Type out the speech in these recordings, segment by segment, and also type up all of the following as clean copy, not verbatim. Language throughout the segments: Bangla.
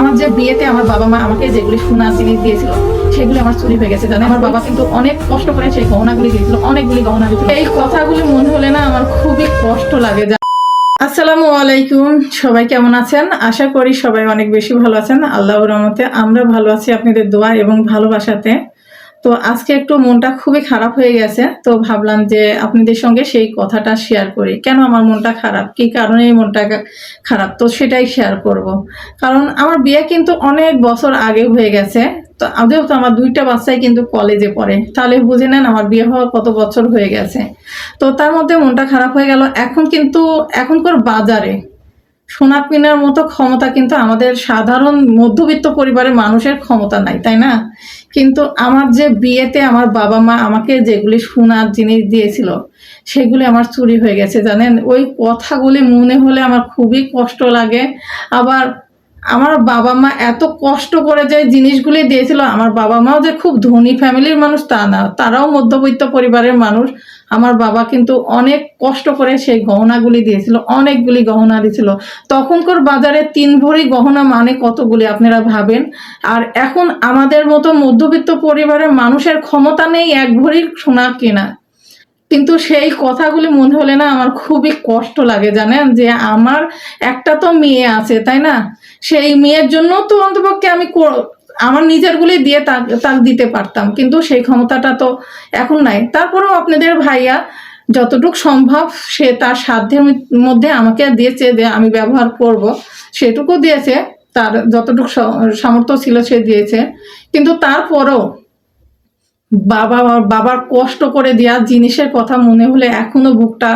আমার যে বিয়েতে আমার বাবা মা আমাকে যেগুলি সোনার জিনিস দিয়েছিল সেগুলি আমার চুরি হয়ে গেছে। জানে, আমার বাবা কিন্তু অনেক কষ্ট করে সেই গহনাগুলি দিয়েছিল, অনেকগুলি গহনা দিয়েছিল। এই কথাগুলি মনে হলে না আমার খুবই কষ্ট লাগে। আসসালামু আলাইকুম, সবাই কেমন আছেন? আশা করি সবাই অনেক বেশি ভালো আছেন। আল্লাহর রহমতে আমরা ভালো আছি আপনাদের দোয়া এবং ভালোবাসাতে। তো আজকে একটু মনটা খুবই খারাপ হয়ে গেছে, তো ভাবলাম যে আপনাদের সঙ্গে সেই কথাটা শেয়ার করি। কেন আমার মনটা খারাপ, কি কারণে এই মনটা খারাপ, তো সেটাই শেয়ার করব। কারণ আমার বিয়ে কিন্তু অনেক বছর আগে হয়ে গেছে। তো যেহেতু আমার দুইটা বাচ্চাই কিন্তু কলেজে পড়ে, তাহলে বুঝে নেন আমার বিয়ে হওয়া কত বছর হয়ে গেছে। তো তার মধ্যে মনটা খারাপ হয়ে গেল। এখন কিন্তু এখনকার বাজারে সোনা কেনার মতো ক্ষমতা কিন্তু আমাদের সাধারণ মধ্যবিত্ত পরিবারের মানুষের ক্ষমতা নাই, তাই না? কিন্তু আমার যে বিয়েতে আমার বাবা মা আমাকে যেগুলি সোনার জিনিস দিয়েছিল সেগুলি আমার চুরি হয়ে গেছে। জানেন, ওই কথাগুলি মনে হলে আমার খুবই কষ্ট লাগে। আবার আমার বাবা মা এত কষ্ট করে যে জিনিসগুলি দিয়েছিল, আমার বাবা মাও যে খুব ধনী ফ্যামিলির মানুষ তা না, তারাও মধ্যবিত্ত পরিবারের মানুষ। আমার বাবা কিন্তু অনেক কষ্ট করে সেই গহনাগুলি দিয়েছিল, অনেকগুলি গহনা দিয়েছিল। তখনকার বাজারে 3 ভরি গহনা মানে কতগুলি আপনারা ভাবেন। আর এখন আমাদের মতো মধ্যবিত্ত পরিবারের মানুষের ক্ষমতা নেই 1 ভরি সোনা কেনা। কিন্তু সেই কথাগুলি মনে হলে না আমার খুবই কষ্ট লাগে। জানেন, যে আমার একটা তো মেয়ে আছে, তাই না? সেই মেয়ের জন্য তো অন্তপক্ষে আমি আমার নিজেরগুলি দিয়ে তাক দিতে পারতাম, কিন্তু সেই ক্ষমতাটা তো এখন নাই। তারপরেও আপনাদের ভাইয়া যতটুক সম্ভব সে তার সাধ্যের মধ্যে আমাকে দিয়েছে যে আমি ব্যবহার করব, সেটুকু দিয়েছে। তার যতটুকু সামর্থ্য ছিল সে দিয়েছে। কিন্তু তারপরেও বাবার কষ্ট করে দেওয়া জিনিসের কথা মনে হলে এখনো বুকটা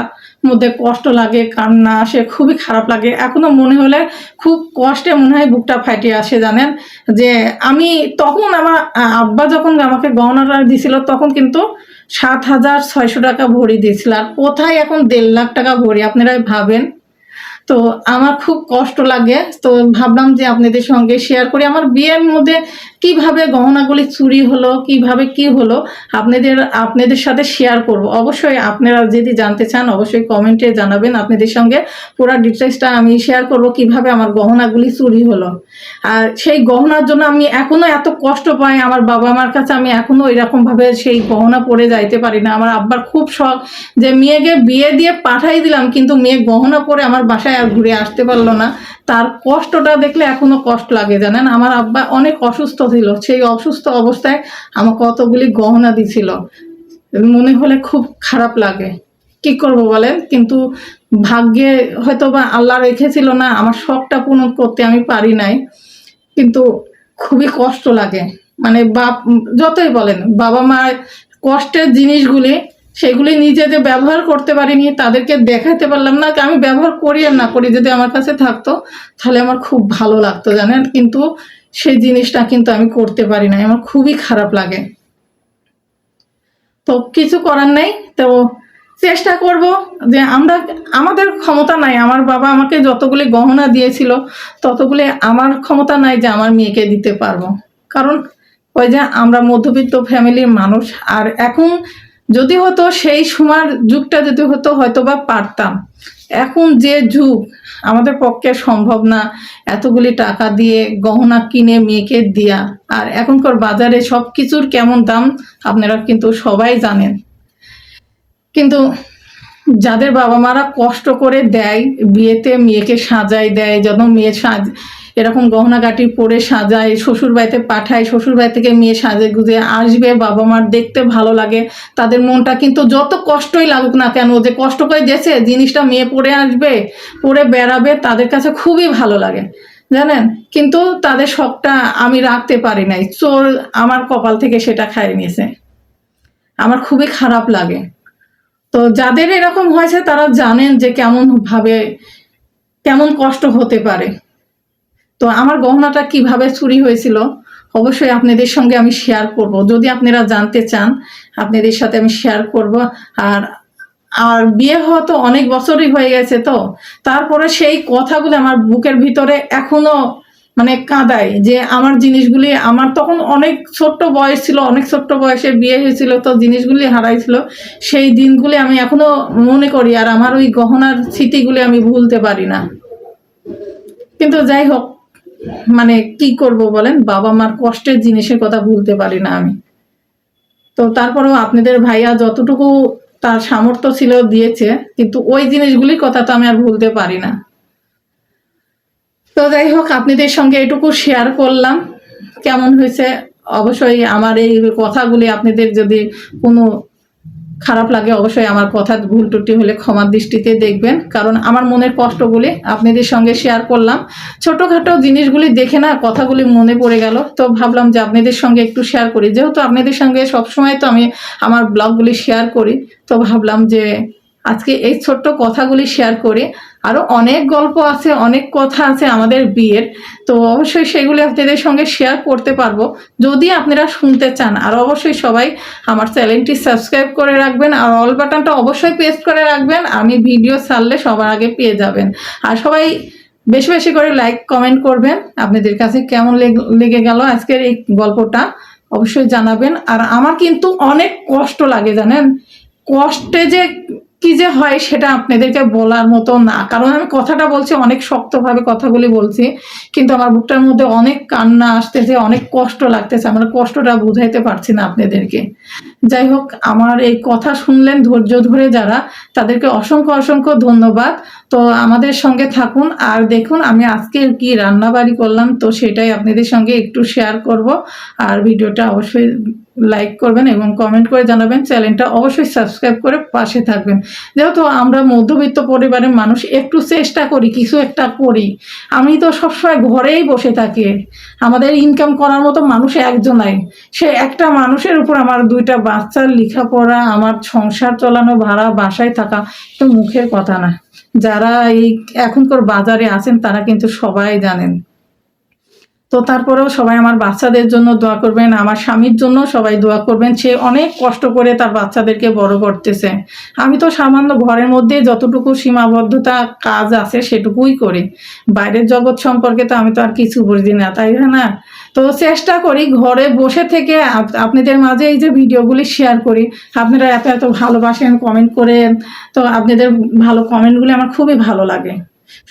মধ্যে কষ্ট লাগে, কান্না আসে, খুবই খারাপ লাগে। এখনো মনে হলে খুব কষ্টে মনে হয় বুকটা ফাটে আসে। জানেন, যে আমি তখন আমার আব্বা যখন আমাকে গহনাটা দিছিল তখন কিন্তু 7,600 টাকা ভরি দিয়েছিল, আর কোথায় এখন 1.5 লাখ টাকা ভরি, আপনারা ভাবেন। তো আমার খুব কষ্ট লাগে। তো ভাবলাম যে আপনাদের সঙ্গে শেয়ার করি আমার বিয়ের মধ্যে কিভাবে গহনাগুলি চুরি হলো, কিভাবে কি হলো, আপনাদের সাথে শেয়ার করব। অবশ্যই আপনারা যদি জানতে চান অবশ্যই কমেন্টে জানাবেন। আপনাদের সঙ্গে পুরো ডিটেলসটা আমি শেয়ার করব কিভাবে আমার গহনাগুলি চুরি হলো। আর সেই গহনার জন্য আমি এখনো এত কষ্ট পাই। আমার বাবা মার কাছে আমি এখনো এরকম ভাবে সেই গহনা পরে যাইতে পারি না। আমার আব্বার খুব শখ যে মেয়েকে বিয়ে দিয়ে পাঠাই দিলাম, কিন্তু মেয়ে গহনা পরে আমার বাসায় আর ঘুরে আসতে পারলো না। তার কষ্টটা দেখলে এখনো কষ্ট লাগে। জানেন, আমার আব্বা অনেক অসুস্থ ছিল, সেই অসুস্থ অবস্থায় আমাকে কতগুলি গহনা দিছিল, মনে হলে খুব খারাপ লাগে। কি করব বলেন? কিন্তু ভাগ্যে হয়তো বা আল্লাহ রেখেছিল না, আমার শখটা পূরণ করতে আমি পারি নাই। কিন্তু খুবই কষ্ট লাগে। মানে যতই বলেন বাবা মার কষ্টের জিনিসগুলি সেগুলি নিজে যে ব্যবহার করতে পারিনি, তাদেরকে দেখাতে পারলাম না। আমি ব্যবহার করি আর না করি, যদি আমার কাছে থাকতো তাহলে আমার খুব ভালো লাগতো। জানেন, কিন্তু সেই জিনিসটা কিন্তু আমি করতে পারি না, আমার খুবই খারাপ লাগে। তো কিছু করার নেই। তো চেষ্টা করব যে আমাদের ক্ষমতা নাই। আমার বাবা আমাকে যতগুলি গহনা দিয়েছিল ততগুলি আমার ক্ষমতা নাই যে আমার মেয়েকে দিতে পারবো। কারণ ওই যে আমরা মধ্যবিত্ত ফ্যামিলির মানুষ। আর এখন যদি হতো সেই সময়ের যুগটা যদি হতো হয়তো বা পারতাম। এখন যে যুগ, আমাদের পক্ষে সম্ভব না এতগুলি টাকা দিয়ে গহনা কিনে মেয়েকে দিয়া। আর এখনকার বাজারে সব কিছুর কেমন দাম আপনারা কিন্তু সবাই জানেন। কিন্তু যাদের বাবা মারা কষ্ট করে দেয় বিয়েতে মেয়েকে সাজায় দেয়, যখন মেয়ে এরকম গহনাগাটি পরে সাজায়, শ্বশুর বাড়িতে পাঠায়, শ্বশুর বাড়ি থেকে মেয়ে সাজে গুজে আসবে, বাবা মার দেখতে ভালো লাগে। তাদের মনটা কিন্তু যত কষ্টই লাগুক না কেন, যে কষ্ট করে দিয়েছে জিনিসটা মেয়ে পরে আসবে, পরে বেড়াবে, তাদের কাছে খুবই ভালো লাগে। জানেন, কিন্তু তাদের শখটা আমি রাখতে পারি নাই, চোর আমার কপাল থেকে সেটা খাইয়ে নিয়েছে। আমার খুবই খারাপ লাগে। তো যাদের এরকম হয়েছে তারা জানেন যে কেমন কষ্ট হতে পারে। তো আমার গহনাটা কিভাবে চুরি হয়েছিল অবশ্যই আপনাদের সঙ্গে আমি শেয়ার করব। যদি আপনারা জানতে চান আপনাদের সাথে আমি শেয়ার করব। আর আর বিয়ে হওয়া তো অনেক বছরই হয়ে গেছে, তো তারপরে সেই কথাগুলো আমার বুকের ভিতরে এখনো মানে কাঁদায় যে আমার জিনিসগুলি, আমার তখন অনেক ছোট্ট বয়স ছিল, অনেক ছোট্ট বয়সে বিয়ে হয়েছিল, তো জিনিসগুলি হারাইছিল। সেই দিনগুলি আমি এখনো মনে করি, আর আমার ওই গহনার স্মৃতিগুলি আমি ভুলতে পারি না। কিন্তু যাই হোক, মানে কি করব বলেন, বাবা মার কষ্টের জিনিসের কথা ভুলতে পারি না আমি। তো তারপরেও আপনাদের ভাইয়া যতটুকু তার সামর্থ্য ছিল দিয়েছে, কিন্তু ওই জিনিসগুলির কথা তো আমি আর ভুলতে পারি না। তো যাই হোক, আপনাদের সঙ্গে এটুকু শেয়ার করলাম। কেমন হয়েছে অবশ্যই আমার এই কথাগুলি আপনাদের যদি কোনো খারাপ লাগে অবশ্যই আমার কথা ভুল ত্রুটি হলে ক্ষমার দৃষ্টিতে দেখবেন, কারণ আমার মনের কষ্টগুলি আপনাদের সঙ্গে শেয়ার করলাম। ছোটখাটো জিনিসগুলি দেখে না কথাগুলি মনে পড়ে গেল, তো ভাবলাম যে আপনাদের সঙ্গে একটু শেয়ার করি। যেহেতু আপনাদের সঙ্গে সবসময় তো আমি আমার ব্লগগুলি শেয়ার করি, তো ভাবলাম যে আজকে এই ছোট্ট কথাগুলি শেয়ার করে। আরো অনেক গল্প আছে, অনেক কথা আছে আমাদের বিয়ের, তো অবশ্যই সেগুলি আপনাদের সঙ্গে শেয়ার করতে পারবো যদি আপনারা শুনতে চান। আর অবশ্যই সবাই আমার চ্যানেলটি সাবস্ক্রাইব করে রাখবেন, আর অল বাটনটা অবশ্যই প্রেস করে রাখবেন, আমি ভিডিও ছাড়লে সবার আগে পেয়ে যাবেন। আর সবাই বেশি বেশি করে লাইক কমেন্ট করবেন। আপনাদের কাছে কেমন লেগে গেল আজকের এই গল্পটা অবশ্যই জানাবেন। আর আমার কিন্তু অনেক কষ্ট লাগে জানেন, কষ্টে যে কি যে হয় সেটা আপনাদেরকে বলার মতো না, কারণ আমি কথাটা বলছি অনেক শক্তভাবে কথাগুলি বলছি, কিন্তু আমার বুকটার মধ্যে অনেক কান্না আসতেছে, অনেক কষ্ট লাগতেছে, আমার কষ্টটা বুঝাইতে পারছি না আপনাদেরকে। যাই হোক, আমার এই কথা শুনলেন ধৈর্য ধরে যারা, তাদেরকে অসংখ্য অসংখ্য ধন্যবাদ। তো আমাদের সঙ্গে থাকুন আর দেখুন আমি আজকে কি রান্নাবাড়ি করলাম, তো সেটাই আপনাদের সঙ্গে একটু শেয়ার করব। আর ভিডিওটা অবশ্যই লাইক করবেন এবং কমেন্ট করে জানাবেন, চ্যানেলটা অবশ্যই সাবস্ক্রাইব করে পাশে থাকবেন। যেহেতু আমরা মধ্যবিত্ত পরিবারের মানুষ, একটু চেষ্টা করি কিছু একটা করি। আমি তো সবসময় ঘরেই বসে থাকি, আমাদের ইনকাম করার মতো মানুষ একজনাই, সে একটা মানুষের উপর আমার 2টা বাচ্চার লেখাপড়া, আমার সংসার চালানো, ভাড়া, বাসায় থাকা তো মুখের কথা না। যারা এই এখনকার বাজারে আছেন তারা কিন্তু সবাই জানেন। তো তারপরেও সবাই আমার বাচ্চাদের জন্য দোয়া করবেন, আমার স্বামীর জন্য সবাই দোয়া করবেন। সে অনেক কষ্ট করে তার বাচ্চাদেরকে বড় করতেছে। আমি তো সামান্য ঘরের মধ্যে যতটুকু সীমাবদ্ধতা কাজ আছে সেটুকুই করি, বাইরের জগৎ সম্পর্কে তো আমি তো আর কিছু বুঝি না, তাই না? তো চেষ্টা করি ঘরে বসে থেকে আপনাদের মাঝে এই যে ভিডিওগুলি শেয়ার করি। আপনারা এত এত ভালোবাসেন, কমেন্ট করেন, তো আপনাদের ভালো কমেন্টগুলি আমার খুবই ভালো লাগে।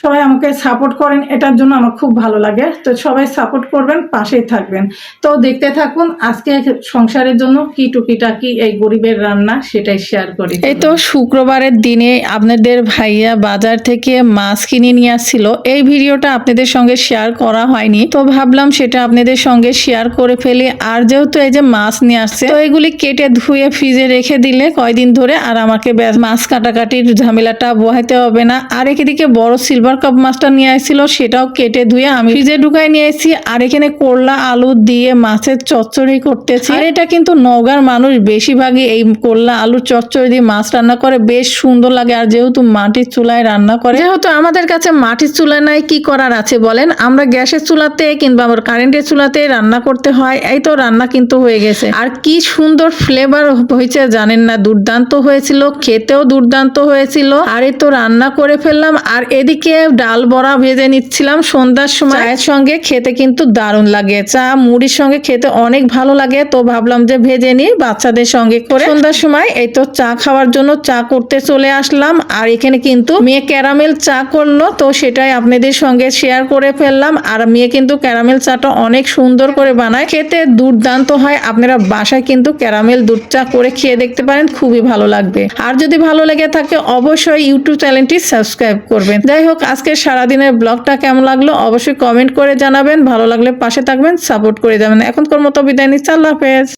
সবাই আমাকে সাপোর্ট করেন, এটার জন্য আমার খুব ভালো লাগে। তো সবাই সাপোর্ট করবেন, পাশেই থাকবেন। তো দেখতে থাকুন আজকে সংসারের জন্য কি টুকিটাকি এই গরিবের রান্না সেটাই শেয়ার করি। এই তো শুক্রবারের দিনে আপনাদের ভাইয়া বাজার থেকে মাছ কিনে নিয়ে আসছিল, এই ভিডিওটা আপনাদের সঙ্গে শেয়ার করা হয়নি, তো ভাবলাম সেটা আপনাদের সঙ্গে শেয়ার করে ফেলি। আর যেহেতু এই যে মাছ নিয়ে আসছে, তো এগুলি কেটে ধুয়ে ফ্রিজে রেখে দিলে কয়দিন ধরে আর আমাকে মাছ কাটাকাটির ঝামেলাটা বহাইতে হবে না। আর এদিকে বড় সিলভার কাপ মাছটা নিয়ে আসছিল, সেটাও কেটে ধুয়ে আমি ফ্রিজে ঢুকাই নিয়ে এসেছি। আর এখানে করলা আলু দিয়ে মাছের চচ্চড়ি করতেছি। আর এটা কিন্তু নওগাঁর মানুষ বেশিরভাগই এই করলা আলুর চচ্চড়ি দিয়ে মাছ রান্না করে, বেশ সুন্দর লাগে। আর যেহেতু মাটির চুলায় রান্না করে, যেহেতু আমাদের কাছে মাটির চুলা নাই, কি করার আছে বলেন, আমরা গ্যাসের চুলাতে কিংবা আবার কারেন্টের চুলাতে রান্না করতে হয়। এই তো রান্না কিন্তু হয়ে গেছে, আর কি সুন্দর ফ্লেভার হয়েছে জানেন না, দুর্দান্ত হয়েছিল, খেতেও দুর্দান্ত হয়েছিল। আর এই তো রান্না করে ফেললাম। আর এদিকে ডাল বড়া ভেজে নিচ্ছিলাম সন্ধ্যার সময়, চায়ের সঙ্গে খেতে কিন্তু দারুণ লাগে, চা মুড়ির সঙ্গে খেতে অনেক ভালো লাগে। তো ভাবলাম যে ভেজে নিই বাচ্চাদের সঙ্গে করে। সন্ধ্যার সময় এই তো চা খাওয়ার জন্য চা করতে চলে আসলাম। আর এখানে কিন্তু মেয়ে ক্যারামেল চা করলো, তো সেটাই আপনাদের সঙ্গে শেয়ার করে ফেললাম। আর মেয়ে কিন্তু ক্যারামেল চাটা অনেক সুন্দর করে বানায়, খেতে দুর্দান্ত হয়। আপনারা বাসায় কিন্তু ক্যারামেল দুধ চা করে খেয়ে দেখতে পারেন, খুবই ভালো লাগবে। আর যদি ভালো লেগে থাকে অবশ্যই ইউটিউব চ্যানেলটি সাবস্ক্রাইব করবেন। যাই হোক, আজকে সারাদিনের ব্লগটা কেমন লাগলো অবশ্যই কমেন্ট করে জানাবেন, ভালো লাগলে পাশে থাকবেন, সাপোর্ট করে যাবেন। এখনকার মতো বিদায় নিচ্ছি, আল্লাহ হাফেজ।